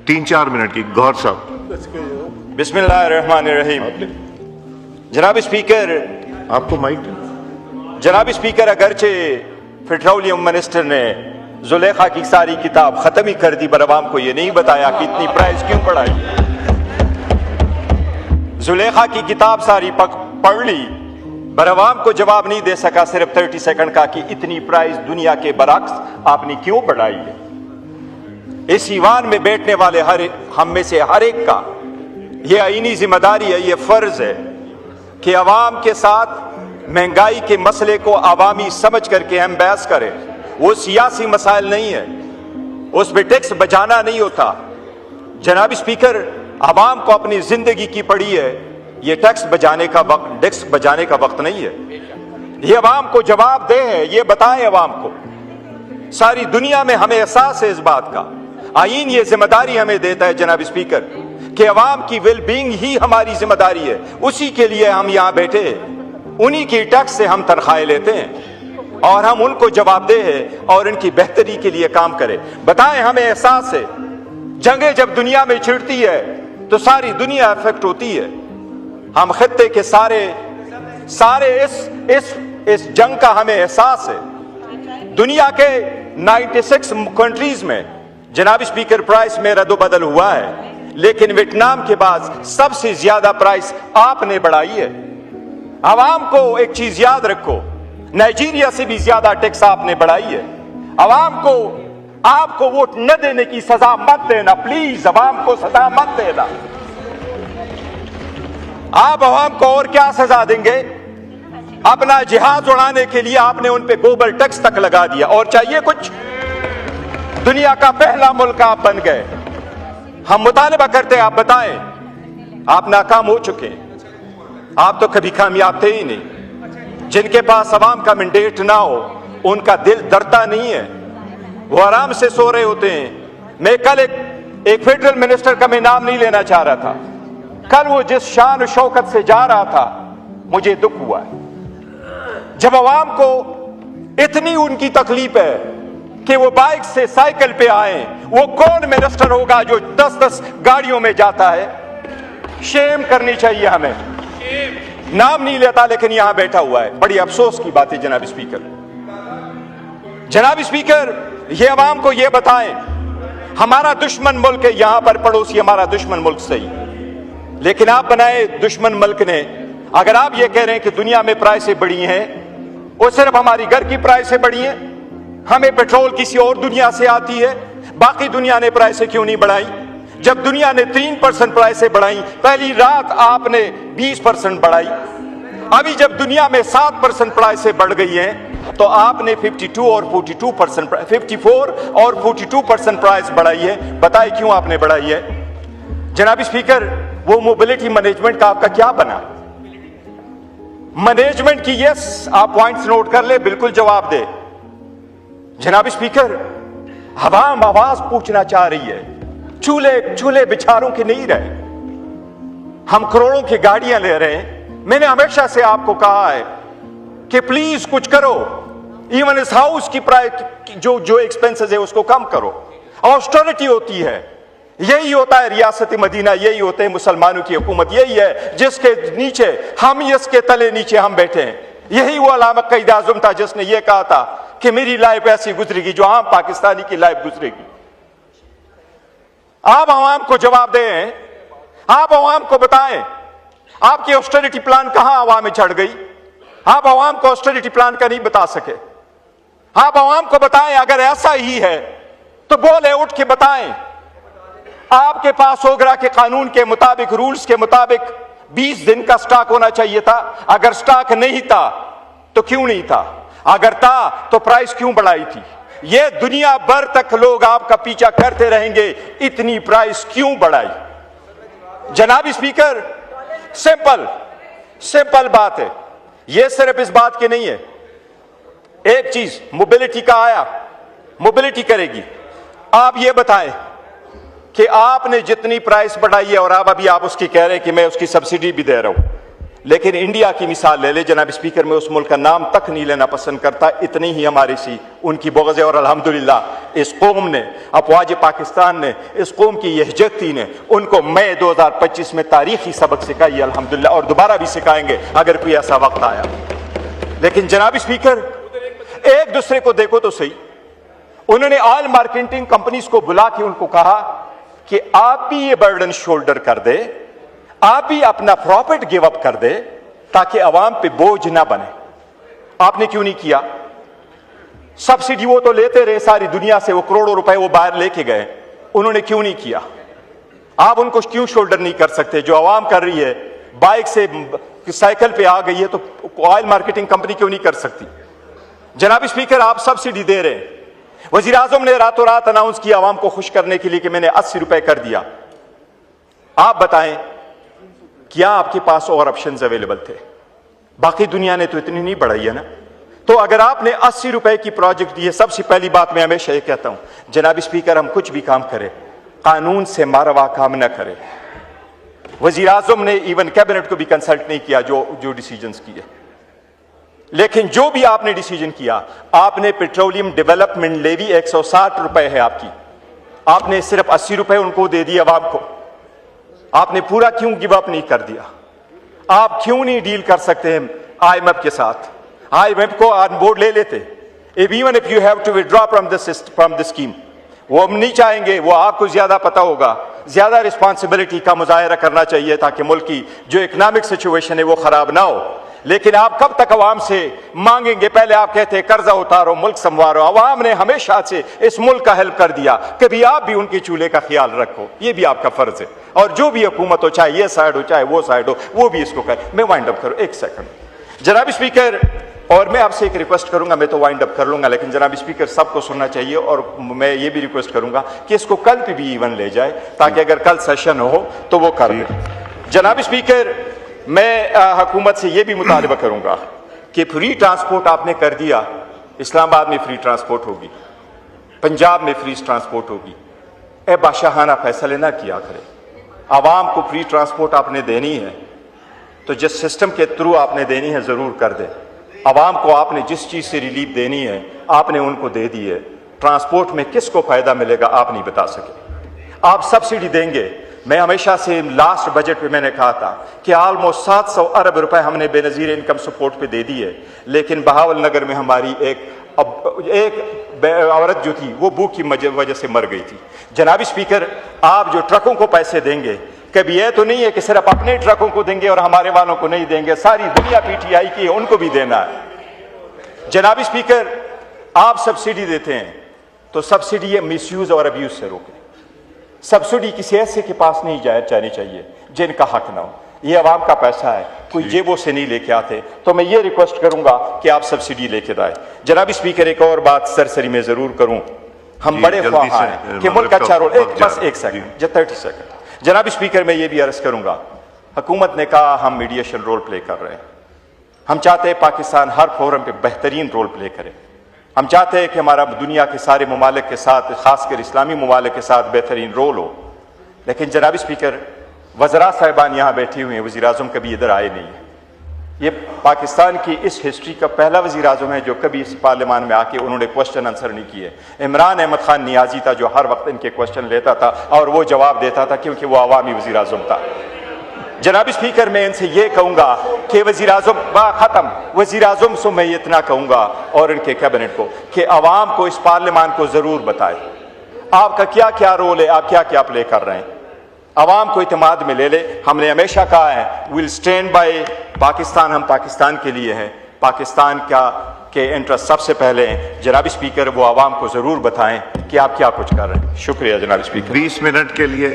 3-4 minute کی. گوہر صاحب. بسم اللہ الرحمن الرحیم. جناب اسپیکر, آپ کو مائک. جناب اسپیکر, اگرچہ پیٹرولیم منسٹر نے زلیخا کی ساری کتاب ختم ہی کر دی, پر عوام کو یہ نہیں بتایا کہ اتنی پرائز کیوں بڑھائی. زلیخا کی کتاب ساری پڑھ لی, پر عوام کو جواب نہیں دے سکا, صرف 30 سیکنڈ کا, کہ اتنی پرائز دنیا کے برعکس آپ نے کیوں بڑھائی ہے. اس ایوان میں بیٹھنے والے ہم میں سے ہر ایک کا یہ آئینی ذمہ داری ہے, یہ فرض ہے کہ عوام کے ساتھ مہنگائی کے مسئلے کو عوامی سمجھ کر کے ہم بحث کریں. وہ سیاسی مسائل نہیں ہے, اس پہ ٹیکس بچانا نہیں ہوتا. جناب اسپیکر, عوام کو اپنی زندگی کی پڑی ہے, یہ ٹیکس بچانے کا وقت نہیں ہے. یہ عوام کو جواب دہ ہے, یہ بتائیں عوام کو. ساری دنیا میں ہمیں احساس ہے اس بات کا. آئین یہ ذمہ داری ہمیں دیتا ہے جناب اسپیکر کہ عوام کی ویل بینگ ہی ہماری ذمہ داری ہے. اسی کے لیے ہم یہاں بیٹھے ہیں, انہی کی ٹیکس سے ہم تنخواہیں لیتے ہیں, اور ہم ان کو جواب دہ ہیں اور ان کی بہتری کے لیے کام کریں. بتائیں, ہمیں احساس ہے جنگیں جب دنیا میں چھڑتی ہے تو ساری دنیا افیکٹ ہوتی ہے. ہم خطے کے سارے اس جنگ کا ہمیں احساس ہے. دنیا کے 96 کنٹریز میں جناب اسپیکر پرائس میں رد و بدل ہوا ہے, لیکن ویتنام کے بعد سب سے زیادہ پرائس آپ نے بڑھائی ہے. عوام کو ایک چیز یاد رکھو, نائجیریا سے بھی زیادہ ٹیکس آپ نے بڑھائی ہے. عوام کو آپ کو ووٹ نہ دینے کی سزا مت دینا, پلیز عوام کو سزا مت دینا. آپ عوام کو اور کیا سزا دیں گے؟ اپنا جہاز اڑانے کے لیے آپ نے ان پہ گلوبل ٹیکس تک لگا دیا, اور چاہیے کچھ؟ دنیا کا پہلا ملک آپ بن گئے. ہم مطالبہ کرتے ہیں, آپ بتائیں. آپ ناکام ہو چکے ہیں, آپ تو کبھی کامیاب تھے ہی نہیں. جن کے پاس عوام کا مینڈیٹ نہ ہو ان کا دل ڈرتا نہیں ہے, وہ آرام سے سو رہے ہوتے ہیں. میں کل ایک فیڈرل منسٹر کا میں نام نہیں لینا چاہ رہا تھا, کل وہ جس شان و شوکت سے جا رہا تھا مجھے دکھ ہوا ہے. جب عوام کو اتنی ان کی تکلیف ہے کہ وہ بائک سے سائیکل پہ آئیں, وہ کون منسٹر ہوگا جو 10 گاڑیوں میں جاتا ہے؟ شیم کرنی چاہیے ہمیں. نام نہیں لیتا لیکن یہاں بیٹھا ہوا ہے. بڑی افسوس کی بات ہے جناب اسپیکر. جناب اسپیکر, یہ عوام کو یہ بتائیں, ہمارا دشمن ملک ہے یہاں پر, پڑوسی ہمارا دشمن ملک صحیح, لیکن آپ بنائے دشمن ملک نے. اگر آپ یہ کہہ رہے ہیں کہ دنیا میں پرائسیں بڑھی ہیں, وہ صرف ہماری گھر کی پرائسیں بڑھی ہیں, ہمیں پیٹرول کسی اور دنیا سے آتی ہے, باقی دنیا نے پرائسیں کیوں نہیں بڑھائی؟ جب دنیا نے 3% پرائسیں بڑھائی, پہلی رات آپ نے 20% بڑھائی. ابھی جب دنیا میں 7% پرائسیں بڑھ گئی ہیں تو آپ نے 54 اور 42% پرائس بڑھائی ہے. بتائیں کیوں آپ نے بڑھائی ہے؟ جناب اسپیکر, وہ موبلٹی مینجمنٹ کا آپ کا کیا بنا؟ مینجمنٹ کی یس آپ پوائنٹس نوٹ کر لیں, بالکل جواب دے. جناب اسپیکر, عوام آواز پوچھنا چاہ رہی ہے, چولہے بچاروں کے نہیں رہے. ہم کروڑوں کی گاڑیاں لے رہے ہیں. میں نے ہمیشہ سے آپ کو کہا ہے کہ پلیز کچھ کرو, ایون اس ہاؤس کی جو ایکسپینسز ہے اس کو کم کرو. آسٹریٹی ہوتی ہے, یہی ہوتا ہے ریاست مدینہ, یہی ہوتے ہیں مسلمانوں کی حکومت, یہی ہے جس کے نیچے ہم, اس کے تلے نیچے ہم بیٹھے ہیں. یہی وہ علامہ قائد اعظم تھا جس نے یہ کہا تھا کہ میری لائف ایسی گزرے گی جو عام پاکستانی کی لائف گزرے گی. آپ عوام کو جواب دیں, آپ عوام کو بتائیں آپ کی آسٹریٹی پلان کہاں عوام میں چڑھ گئی. آپ عوام کو آسٹریٹی پلان کا نہیں بتا سکے. آپ عوام کو بتائیں اگر ایسا ہی ہے تو بولے اٹھ کے بتائیں. آپ کے پاس اوگرا کے قانون کے مطابق, رولز کے مطابق 20 دن کا سٹاک ہونا چاہیے تھا. اگر سٹاک نہیں تھا تو کیوں نہیں تھا؟ اگر تھا تو پرائس کیوں بڑھائی تھی؟ یہ دنیا بھر تک لوگ آپ کا پیچھا کرتے رہیں گے, اتنی پرائس کیوں بڑھائی؟ جناب اسپیکر, سمپل بات ہے. یہ صرف اس بات کی نہیں ہے. ایک چیز موبلٹی کا آیا, موبلٹی کرے گی. آپ یہ بتائیں کہ آپ نے جتنی پرائس بڑھائی ہے, اور ابھی آپ اس کی کہہ رہے ہیں کہ میں اس کی سبسڈی بھی دے رہا ہوں, لیکن انڈیا کی مثال لے لے جناب اسپیکر, میں اس ملک کا نام تک نہیں لینا پسند کرتا, اتنی ہی ہماری سی ان کی بغض ہے. اور الحمدللہ اس قوم نے، افواج پاکستان نے، اس قوم کی یہجتی نے ان کو مئی 2025 میں تاریخی سبق سکھائی الحمدللہ، اور دوبارہ بھی سکھائیں گے اگر کوئی ایسا وقت آیا۔ لیکن جناب اسپیکر، ایک دوسرے کو دیکھو تو صحیح، انہوں نے آل مارکیٹنگ کمپنیز کو بلا کے ان کو کہا کہ آپ بھی یہ برڈن شولڈر کر دے، آپ بھی اپنا پروفٹ گیو اپ کر دے تاکہ عوام پہ بوجھ نہ بنے۔ آپ نے کیوں نہیں کیا؟ سبسڈی وہ تو لیتے رہے ساری دنیا سے، وہ کروڑوں روپے وہ باہر لے کے گئے، انہوں نے کیوں نہیں کیا؟ آپ ان کو کیوں شولڈر نہیں کر سکتے؟ جو عوام کر رہی ہے، بائک سے سائیکل پہ آ گئی ہے، تو آئل مارکیٹنگ کمپنی کیوں نہیں کر سکتی؟ جناب اسپیکر، آپ سبسڈی دے رہے ہیں، وزیر اعظم نے راتوں رات اناؤنس کیا عوام کو خوش کرنے کے لیے کہ میں نے 80 روپے کر دیا۔ آپ بتائیں کیا آپ کے پاس اور آپشنز اویلیبل تھے؟ باقی دنیا نے تو اتنی نہیں بڑھائی ہے نا۔ تو اگر آپ نے 80 روپے کی پروجیکٹ دی ہے، سب سے پہلی بات میں ہمیشہ یہ کہتا ہوں جناب اسپیکر، ہم کچھ بھی کام کریں قانون سے ماروا کام نہ کریں۔ وزیر اعظم نے ایون کیبنٹ کو بھی کنسلٹ نہیں کیا جو ڈیسیجنز کیے، لیکن جو بھی آپ نے ڈیسیجن کیا، آپ نے پیٹرولیم ڈیولپمنٹ لیوی 160 روپے ہے آپ کی، آپ نے صرف 80 روپے ان کو دے دیے عوام کو۔ آپ نے پورا کیوں گیو اپ نہیں کر دیا؟ آپ کیوں نہیں ڈیل کر سکتے ہیں آئی ایم ایف کے ساتھ؟ آئی ایم ایف کو آن بورڈ لے لیتے، even if you have to withdraw from the scheme، وہ ہم نہیں چاہیں گے، وہ آپ کو زیادہ پتہ ہوگا، زیادہ رسپانسبلٹی کا مظاہرہ کرنا چاہیے تاکہ ملک کی جو اکنامک سچویشن ہے وہ خراب نہ ہو۔ لیکن آپ کب تک عوام سے مانگیں گے؟ پہلے آپ کہتے ہیں قرضہ اتارو، ملک سنوارو، عوام نے ہمیشہ سے اس ملک کا ہیلپ کر دیا، کبھی آپ بھی ان کے چولہے کا خیال رکھو، یہ بھی آپ کا فرض ہے۔ اور جو بھی حکومت ہو، چاہے یہ سائڈ ہو چاہے وہ سائڈ ہو، وہ بھی اس کو کرے۔ میں وائنڈ اپ کروں ایک سیکنڈ جناب اسپیکر، اور میں آپ سے ایک ریکویسٹ کروں گا، میں تو وائنڈ اپ کر لوں گا لیکن جناب اسپیکر سب کو سننا چاہیے، اور میں یہ بھی ریکویسٹ کروں گا کہ اس کو کل پہ بھی ایون لے جائے تاکہ اگر کل سیشن ہو تو وہ کر دیں۔ جناب اسپیکر، میں حکومت سے یہ بھی مطالبہ کروں گا کہ فری ٹرانسپورٹ آپ نے کر دیا، اسلام آباد میں فری ٹرانسپورٹ ہوگی، پنجاب میں فری ٹرانسپورٹ ہوگی، اے بادشاہانہ فیصلے نہ کیا کرے۔ عوام کو فری ٹرانسپورٹ آپ نے دینی ہے تو جس سسٹم کے تھرو آپ نے دینی ہے ضرور کر دیں۔ عوام کو آپ نے جس چیز سے ریلیف دینی ہے آپ نے ان کو دے دی ہے۔ ٹرانسپورٹ میں کس کو فائدہ ملے گا آپ نہیں بتا سکے۔ آپ سبسڈی دیں گے، میں ہمیشہ سے لاسٹ بجٹ پہ میں نے کہا تھا کہ آلموسٹ 700 ارب روپے ہم نے بے نظیر انکم سپورٹ پہ دے دی ہے، لیکن بہاول نگر میں ہماری ایک عورت جو تھی وہ بھوک کی وجہ سے مر گئی تھی۔ جناب اسپیکر، آپ جو ٹرکوں کو پیسے دیں گے، کبھی یہ تو نہیں ہے کہ صرف اپنے ٹرکوں کو دیں گے اور ہمارے والوں کو نہیں دیں گے، ساری دنیا پی ٹی آئی کی ہے، ان کو بھی دینا ہے۔ جناب اسپیکر، آپ سبسڈی دیتے ہیں تو سبسڈی مس یوز اور ابیوز سے روکیں۔ سبسڈی کسی ایسے کے پاس نہیں جانی چاہیے جن کا حق نہ ہو، یہ عوام کا پیسہ ہے، کوئی جیبوں سے نہیں لے کے آتے۔ تو میں یہ ریکویسٹ کروں گا کہ آپ سبسڈی لے کے دائیں۔ جناب اسپیکر، ایک اور بات سرسری میں ضرور کروں، ہم بڑے خواہاں ہیں کہ ملک اچھا رول، بس ایک سیکنڈ 30 سیکنڈ۔ جناب اسپیکر، میں یہ بھی عرض کروں گا، حکومت نے کہا ہم میڈیشن رول پلے کر رہے ہیں، ہم چاہتے ہیں پاکستان ہر فورم پہ بہترین رول پلے کرے، ہم چاہتے ہیں کہ ہمارا دنیا کے سارے ممالک کے ساتھ، خاص کر اسلامی ممالک کے ساتھ بہترین رول ہو۔ لیکن جناب اسپیکر، وزراء صاحبان یہاں بیٹھے ہوئے ہیں، وزیر اعظم کبھی ادھر آئے نہیں ہیں۔ یہ پاکستان کی اس ہسٹری کا پہلا وزیر اعظم ہے جو کبھی اس پارلیمان میں آ کے انہوں نے کوشچن آنسر نہیں کیے۔ عمران احمد خان نیازی تھا جو ہر وقت ان کے کوشچن لیتا تھا اور وہ جواب دیتا تھا کیونکہ وہ عوامی وزیر اعظم تھا۔ جناب اسپیکر، میں ان سے یہ کہوں گا کہ وزیر اعظم سے میں اتنا کہوں گا اور ان کے کیبنٹ کو کہ عوام کو اس پارلیمان کو ضرور بتائے آپ کا کیا کیا رول ہے، آپ کیا کیا پلے کر رہے ہیں، عوام کو اعتماد میں لے لے۔ ہم نے ہمیشہ کہا ہے ویل اسٹینڈ بائی پاکستان، ہم پاکستان کے لیے ہیں، پاکستان کے انٹرسٹ سب سے پہلے ہیں۔ جناب اسپیکر، وہ عوام کو ضرور بتائیں کہ آپ کیا کچھ کر رہے ہیں۔ شکریہ جناب اسپیکر۔ 20 منٹ کے لیے